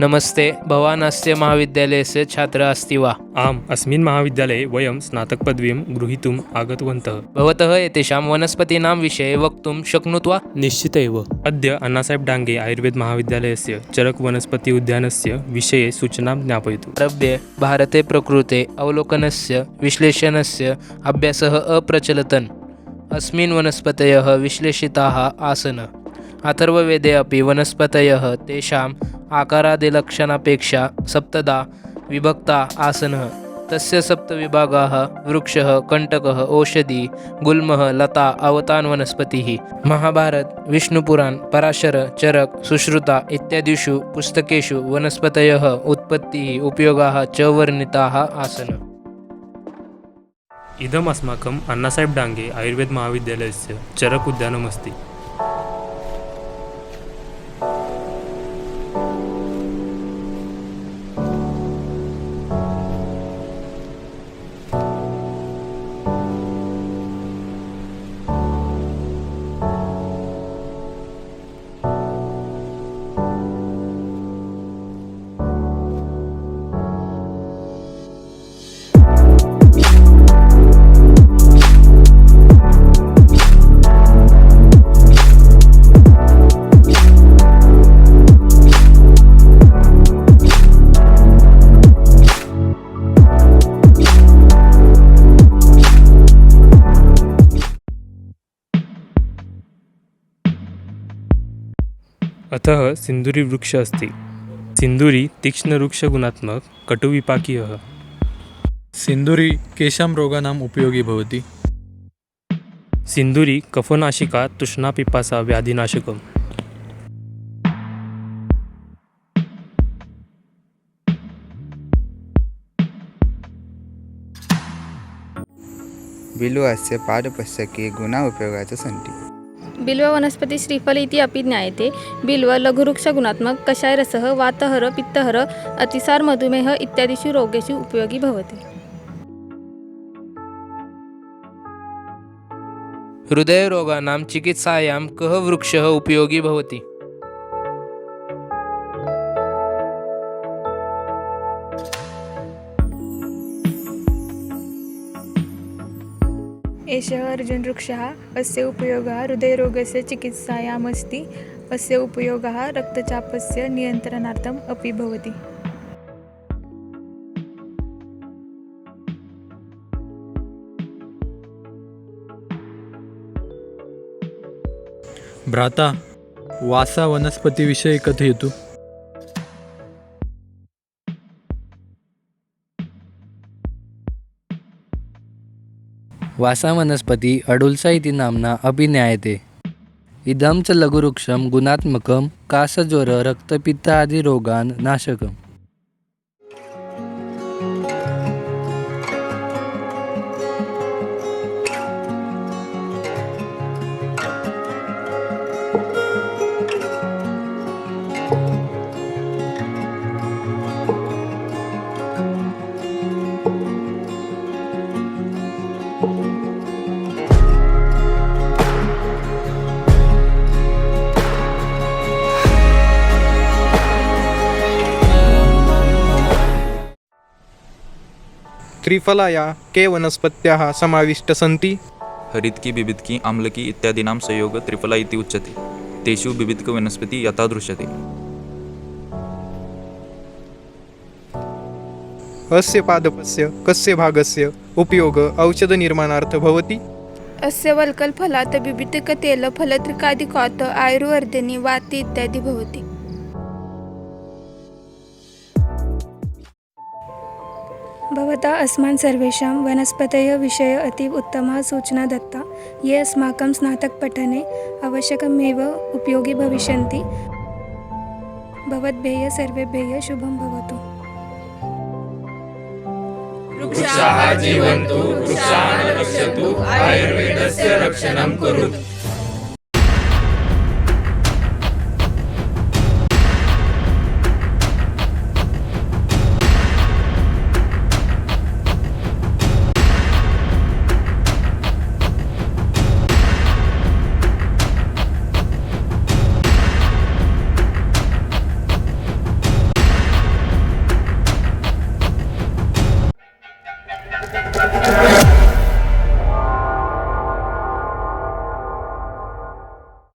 नमस्ते, भवान् अस्य महाविद्यालयस्य छात्रः अस्ति वा? आम्, अस्मिन् महाविद्यालये वयं स्नातकपदवीं गृहीतुम् आगतवन्तः। भवतः एतेषां वनस्पतीनां विषये वक्तुं शक्नोति वा? निश्चितैव। अद्य अन्नासाहेब डाङ्गे आयुर्वेद महाविद्यालयस्य चरक वनस्पति उद्यानस्य विषये सूचनां ज्ञापयतु। आरभ्य भारते प्रकृते अवलोकनस्य विश्लेषणस्य अभ्यासः अप्रचलतन्। अस्मिन् वनस्पतयः विश्लेषिताः आसन्। अथर्ववेदे अपि वनस्पतयः तेषाम् आकारादिलक्षणापेक्षा सप्तधा विभक्ता आसन्। तस्य सप्तविभागाः वृक्षः, कण्टकः, औषधी, गुल्मः, लता, अवतान् वनस्पतिः। महाभारत, विष्णुपुराण, पराशर, चरक, सुश्रुता इत्यादिषु पुस्तकेषु वनस्पतयः उत्पत्तिः, उपयोगाः च वर्णिताः आसन्। इदम् अस्माकम् अन्नासाहेब डाङ्गे आयुर्वेद महाविद्यालयस्य चरक उद्यानमस्ति। अतः सिन्दूरी वृक्ष अस्ति। सिन्दूरी तीक्ष्णवृक्षगुणात्मक कटुविपाकीयः। सिन्दूरी केषां रोगाणाम् उपयोगी भवति? सिन्दूरी कफनाशिका, तृष्णापिपासा, व्याधिनाशकम्। बिल्वस्य पादपस्य गुणाः उपयोगाः सन्ति। बिल्व वनस्पति श्रीफल इति अपि ज्ञायते। बिल्व लघुवृक्षगुणात्मक कषायरसः वातहर, पित्तहर, अतिसार, मधुमेह इत्यादिषु रोगेषु उपयोगी भवति। हृदयरोगाणां चिकित्सायां कः वृक्षः उपयोगी भवति? एषः अर्जुनवृक्षः। अस्य उपयोगः हृदयरोगस्य चिकित्सायामस्ति। अस्य उपयोगः रक्तचापस्य नियन्त्रणार्थम् अपि भवति। भ्राता, वासा वनस्पतीविषये कथयतु। वासा वनस्पति अडुल्सा इति नाम्ना अपि ज्ञायते। इदं च लघुवृक्षं गुणात्मकं कासज्वर, रक्तपित्त आदि रोगान् नाशकम्। त्रिफलाया के वनस्पत्याः समाविष्ट सन्ति? हरितकी, बिबिदकी, आम्लकी इत्यादीनां संयोग त्रिफला इति उच्यते। तेषु बिबिदकवनस्पतिः यथा दृश्यते। अस्य पादपस्य कस्य भागस्य उपयोगः औषधनिर्माणार्थं भवति? अस्य वल्कलफलात् बिबितिकतैलं फलत्रिकादिकात् आयुर्वर्धिनी वाति इत्यादि भवति। भवता अस्मान् सर्वेषां वनस्पतयः विषये अतीव उत्तमा सूचना दत्ता, ये अस्माकं स्नातकपठने आवश्यकमेव उपयोगी भविष्यन्ति। भवद्भ्यः सर्वेभ्यः शुभं भवतु। वृक्षाः जीवन्तु, वृक्षान् रक्षतु, आयुर्वेदस्य रक्षणं कुरु।